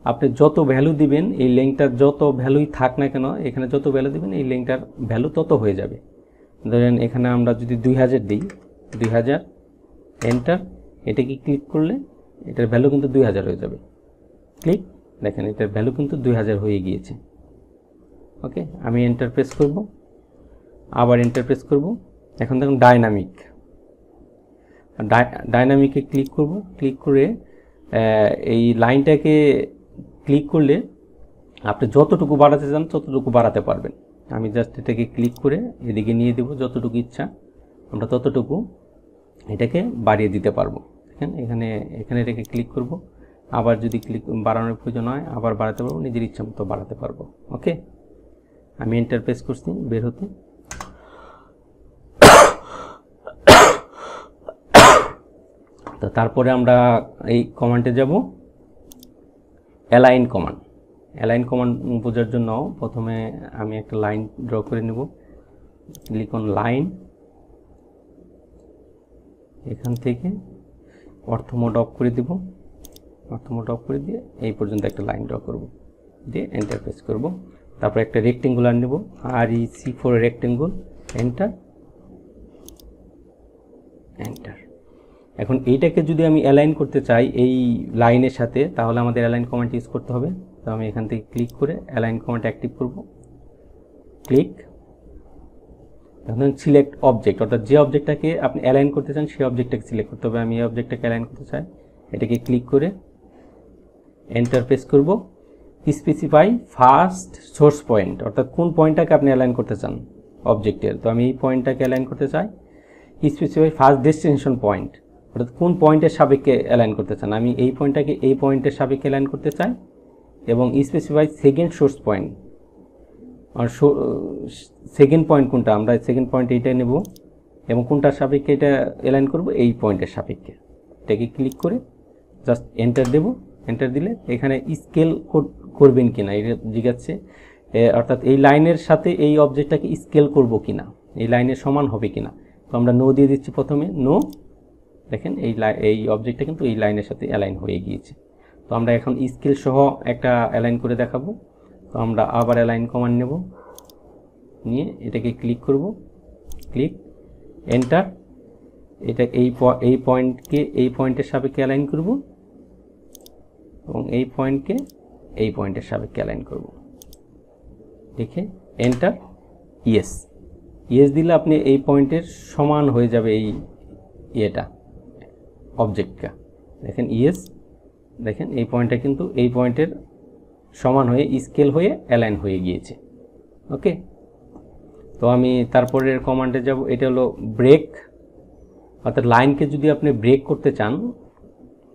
[SPEAKER 1] আপনি যত ভ্যালু দিবেন এই লেংথটার যত ভ্যালুই থাক না কেন, এখানে যত ভ্যালু দিবেন এই লেংথটার ভ্যালু তত হয়ে যাবে। ধরেন এখানে আমরা যদি 2000 দিই, 2000 এন্টার, এটাকে ক্লিক করলে এটার ভ্যালু কিন্তু 2000 হয়ে যাবে। ক্লিক, দেখেন এটার ভ্যালু কিন্তু 2000 হয়ে গিয়েছে। ওকে, আমি এন্টার প্রেস করব, আবার এন্টার প্রেস করব। এখন দেখুন ডাইনামিকে ক্লিক করব, ক্লিক করে এই লাইনটাকে ক্লিক করলে আপনি যতটুকু বাড়াতে চান ততটুকু বাড়াতে পারবেন। আমি জাস্ট এটাকে ক্লিক করে এদিকে নিয়ে দেব, যতটুকু ইচ্ছা আমরা ততটুকু এটাকে বাড়িয়ে দিতে পারবো। দেখেন এখানে এটাকে ক্লিক করব, আবার যদি ক্লিক বাড়ানোর প্রয়োজন হয় আবার বাড়াতে পারবো, নিজের ইচ্ছা মতো বাড়াতে পারবো। ওকে, আমি এন্টার প্রেস করছি বের হতে। তো তারপরে আমরা এই কমান্ডে যাব, অ্যালাইন কমান্ড বোঝার জন্য প্রথমে আমি একটা লাইন ড্র করে নেব। ক্লিক অন লাইন, এখান থেকে অর্থ মোড অফ করে দেব, অর্থ মোড অফ করে দিয়ে এই পর্যন্ত একটা লাইন ড্র করব, দিয়ে এন্টার প্রেস করব। তারপর একটা রেক্টেঙ্গুলার নেব, REC ফর রেক্টেঙ্গুল, এন্টার। এখন এইটাকে যদি আমি অ্যালাইন করতে চাই এই লাইনের সাথে, তাহলে আমাদের অ্যালাইন কমান্ড ইউজ করতে হবে। তো আমি এখান থেকে ক্লিক করে অ্যালাইন কমান্ড অ্যাক্টিভ করব, ক্লিক। এখন সিলেক্ট অবজেক্ট, অর্থাৎ যে অবজেক্টটাকে আপনি অ্যালাইন করতে চান সেই অবজেক্টটাকে সিলেক্ট করতে হবে। আমি এই অবজেক্টটাকে অ্যালাইন করতে চাই, এটাকে ক্লিক করে এন্টার প্রেস করব। স্পেসিফাই ফার্স্ট সোর্স পয়েন্ট, অর্থাৎ কোন পয়েন্টটাকে আপনি অ্যালাইন করতে চান অবজেক্টের। তো আমি এই পয়েন্টটাকে অ্যালাইন করতে চাই। স্পেসিফাই ফার্স্ট ডেস্টিনেশন পয়েন্ট, অর্থাৎ কোন পয়েন্টের সাপেক্ষে অ্যালাইন করতে চান। আমি এই পয়েন্টটাকে এই পয়েন্টের সাপেক্ষে অ্যালাইন করতে চাই। এবং স্পেসিফাই সেকেন্ড সোর্স পয়েন্ট, আর সেকেন্ড পয়েন্ট কোনটা, আমরা সেকেন্ড পয়েন্ট এইটা নেব এবং কোনটার সাপেক্ষে এটা অ্যালাইন করব, এই পয়েন্টের সাপেক্ষে। এটাকে ক্লিক করে জাস্ট এন্টার দেব। এন্টার দিলে এখানে স্কেল করবেন কিনা এটা জিজ্ঞাসছে, অর্থাৎ এই লাইনের সাথে এই অবজেক্টটাকে স্কেল করব কিনা, এই লাইনের সমান হবে কিনা। তো আমরা নো দিয়ে দিচ্ছি প্রথমে, নো। দেখেন এই অবজেক্টটা কিন্তু এই লাইনের সাথে অ্যালাইন হয়ে গিয়েছে। তো আমরা এখন স্কেল সহ একটা অ্যালাইন করে দেখাবো। তো আমরা আবার অ্যালাইন কমান্ড নেব, নিয়ে এটাকে ক্লিক করব, ক্লিক, এন্টার। এটা এই পয়েন্টকে এই পয়েন্টের সাপেক্ষে অ্যালাইন করব এবং এই পয়েন্টকে এই পয়েন্টের সাপেক্ষে অ্যালাইন করব, লিখে এন্টার। ইয়েস দিলে আপনি এই পয়েন্টের সমান হয়ে যাবে এই অবজেক্টটা। দেখেন ইয়েস, দেখেন এই পয়েন্টটা কিন্তু এই পয়েন্টের সমান হয়ে স্কেল হয়ে অ্যালাইন হয়ে গিয়েছে। ওকে, তো আমি তারপরের কমান্ডে যাব, এটা হলো ব্রেক, অর্থাৎ লাইনকে যদি আপনি ব্রেক করতে চান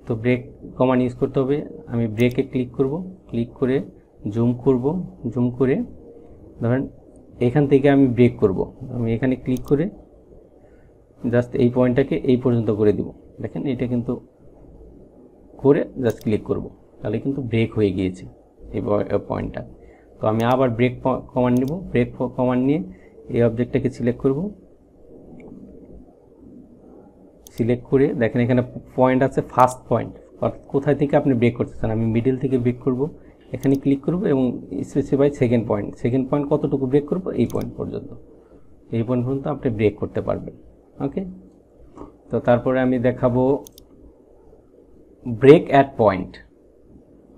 [SPEAKER 1] তো ব্রেক কমান্ড ইউজ করতে হবে। আমি ব্রেকে ক্লিক করব, ক্লিক করে জুম করব, জুম করে ধরেন এখান থেকে আমি ব্রেক করব। আমি এখানে ক্লিক করে জাস্ট এই পয়েন্টটাকে এই পর্যন্ত করে দিব। দেখেন এটা কিন্তু করে জাস্ট ক্লিক করব, তাহলে কিন্তু ব্রেক হয়ে গিয়েছে এই পয়েন্টটা। তো আমি আবার ব্রেক কমান্ড নিব, ব্রেক কমান্ড নিয়ে এই অবজেক্টটাকে সিলেক্ট করব, সিলেক্ট করে দেখেন এখানে পয়েন্ট আছে ফার্স্ট পয়েন্ট, অর্থাৎ কোথায় থেকে আপনি ব্রেক করতে চান। আমি মিডল থেকে ব্রেক করব, এখানে ক্লিক করব এবং স্পেসিফাই সেকেন্ড পয়েন্ট কতটুকু ব্রেক করব, এই পয়েন্ট পর্যন্ত। এই পয়েন্ট পর্যন্ত আপনি ব্রেক করতে পারবেন। ওকে, তো তারপরে আমি দেখাবো ব্রেক অ্যাট পয়েন্ট,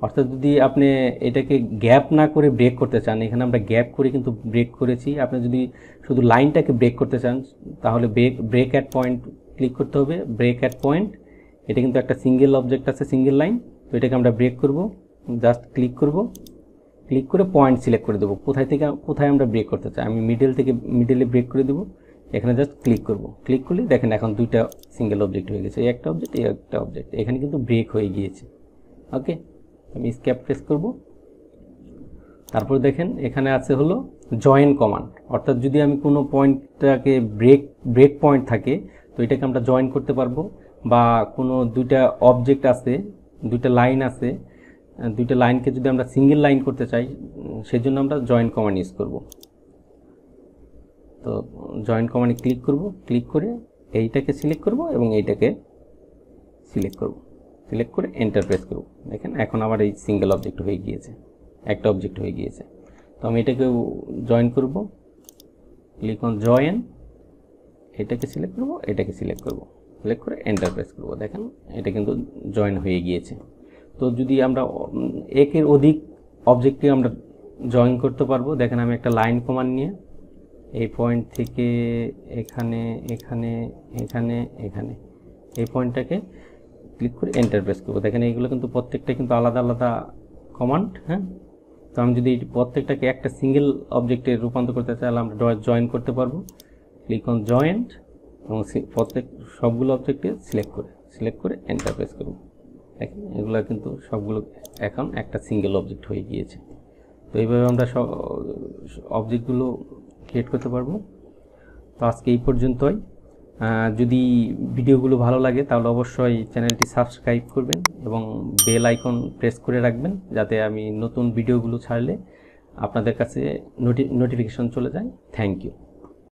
[SPEAKER 1] অর্থাৎ যদি আপনি এটাকে গ্যাপ না করে ব্রেক করতে চান, এখানে আমরা গ্যাপ করে কিন্তু ব্রেক করেছি, আপনি যদি শুধু লাইনটাকে ব্রেক করতে চান তাহলে ব্রেক অ্যাট পয়েন্ট ক্লিক করতে হবে। ব্রেক অ্যাট পয়েন্ট, এটা কিন্তু একটা সিঙ্গেল অবজেক্ট আছে, সিঙ্গেল লাইন, তো এটাকে আমরা ব্রেক করব, জাস্ট ক্লিক করব, ক্লিক করে পয়েন্ট সিলেক্ট করে দেবো কোথায় আমরা ব্রেক করতে চাই। আমি মিডলে ব্রেক করে দেবো, এখানে জাস্ট ক্লিক করব, ক্লিক করলে দেখেন এখন দুইটা সিঙ্গেল অবজেক্ট হয়ে গেছে, এই একটা অবজেক্ট, এই একটা অবজেক্ট, এখানে কিন্তু ব্রেক হয়ে গিয়েছে। ওকে, আমি এসকেপ প্রেস করব। তারপর দেখেন এখানে আছে হলো জয়েন কমান্ড, অর্থাৎ যদি আমি কোনো পয়েন্টটাকে ব্রেক পয়েন্ট থাকে তো এটাকে আমরা জয়েন করতে পারবো, বা কোনো দুইটা অবজেক্ট আছে, দুইটা লাইন আছে, দুইটা লাইনকে যদি আমরা সিঙ্গেল লাইন করতে চাই সেজন্য আমরা জয়েন কমান্ড ইউজ করব। তো জয়েন কমান্ডে ক্লিক করব, ক্লিক করে এইটাকে সিলেক্ট করব এবং এইটাকে সিলেক্ট করব, সিলেক্ট করে এন্টার প্রেস করব। দেখেন এখন আবার এই সিঙ্গেল অবজেক্ট হয়ে গিয়েছে, একটা অবজেক্ট হয়ে গিয়েছে। তো আমি এটাকে জয়েন করব, ক্লিক অন জয়েন, এটাকে সিলেক্ট করব, এটাকে সিলেক্ট করব, সিলেক্ট করে এন্টার প্রেস করব। দেখেন এটা কিন্তু জয়েন হয়ে গিয়েছে। তো যদি আমরা একের অধিক অবজেক্টকে আমরা জয়েন করতে পারবো। দেখেন আমি একটা লাইন কমান্ড নিয়ে এই পয়েন্ট থেকে এখানে এখানে এখানে এখানে এই পয়েন্টটাকে ক্লিক করে এন্টার প্রেস করবো। দেখেন এইগুলো কিন্তু প্রত্যেকটা কিন্তু আলাদা আলাদা কমান্ড। হ্যাঁ, তো আমি যদি প্রত্যেকটাকে একটা সিঙ্গেল অবজেক্টে রূপান্তর করতে চাইলে আমরা জয়েন করতে পারবো। ক্লিক অন জয়েন্ট এবং সবগুলো অবজেক্টে সিলেক্ট করে এন্টার প্রেস করব। দেখেন এগুলো কিন্তু সবগুলো এখন একটা সিঙ্গেল অবজেক্ট হয়ে গিয়েছে। তো এইভাবে আমরা সব অবজেক্টগুলো ক্রিয়েট করতে পারবো। তো আজকে এই পর্যন্তই। যদি ভিডিওগুলো ভালো লাগে তাহলে অবশ্যই চ্যানেলটি সাবস্ক্রাইব করবেন এবং বেল আইকন প্রেস করে রাখবেন, যাতে আমি নতুন ভিডিওগুলো ছাড়লে আপনাদের কাছে নোটিফিকেশন চলে যায়। Thank you.